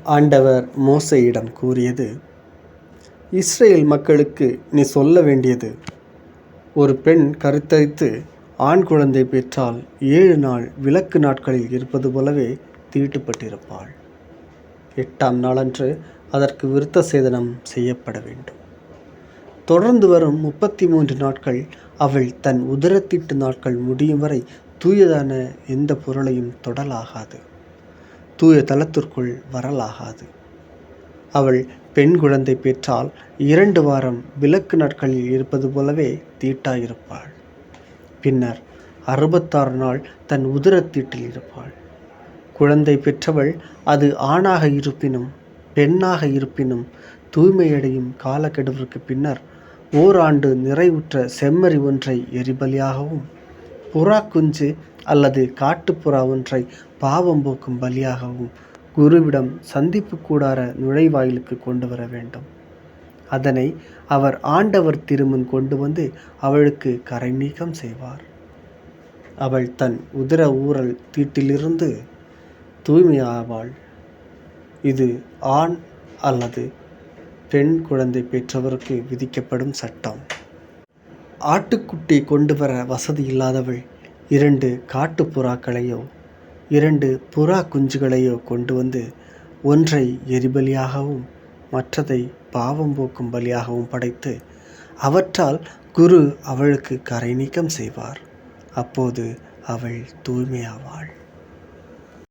ஆண்டவர் மோசேயிடம் கூறியது, இஸ்ரேல் மக்களுக்கு நீ சொல்ல வேண்டியது, ஒரு பெண் கருத்தரித்து ஆண் குழந்தை பெற்றால் 7 நாள் விலக்கு நாட்களில் இருப்பது போலவே தீட்டுப்பட்டிருப்பாள். 8ஆம் நாளன்று அதற்கு விருத்த சேதனம் செய்யப்பட வேண்டும். தொடர்ந்து வரும் 33 நாட்கள் அவள் தன் உதரத்தீட்டு நாட்கள் முடியும் வரை தூயதான எந்த பொருளையும் தொடலாகாது, தூய தலத்திற்குள் வரலாகாது. அவள் பெண் குழந்தை பெற்றால் 2 வாரம் விலக்கு நாட்களில் இருப்பது போலவே தீட்டாயிருப்பாள். பின்னர் 66 நாள் தன் உதரத்தீட்டில் இருப்பாள். குழந்தை பெற்றவள் அது ஆணாக இருப்பினும் பெண்ணாக இருப்பினும் தூய்மையடையும் காலக்கெடுவிற்கு பின்னர் ஓராண்டு நிறைவுற்ற செம்மறி ஒன்றை எரிபலியாகவும், புறா குஞ்சு அல்லது காட்டுப்புறா ஒன்றை பாவம் போக்கும் பலியாகவும் குருவிடம் சந்திப்பு கூடார நுழைவாயிலுக்கு கொண்டு வர வேண்டும். அதனை அவர் ஆண்டவர் திருமுன் கொண்டு வந்து அவளுக்கு கரை நீக்கம் செய்வார். அவள் தன் உதர ஊரல் தீட்டிலிருந்து தூய்மையாவாள். இது ஆண் அல்லது பெண் குழந்தை பெற்றவருக்கு விதிக்கப்படும் சட்டம். ஆட்டுக்குட்டி கொண்டு வர வசதி இல்லாதவள் 2 காட்டுப்புறாக்களையோ 2 புறா குஞ்சுகளையோ கொண்டு வந்து ஒன்றை எரிபலியாகவும் மற்றதை பாவம் போக்கும் பலியாகவும் படைத்து அவற்றால் குரு அவளுக்கு கரை நீக்கம் செய்வார். அப்போது அவள் தூய்மையாவாள்.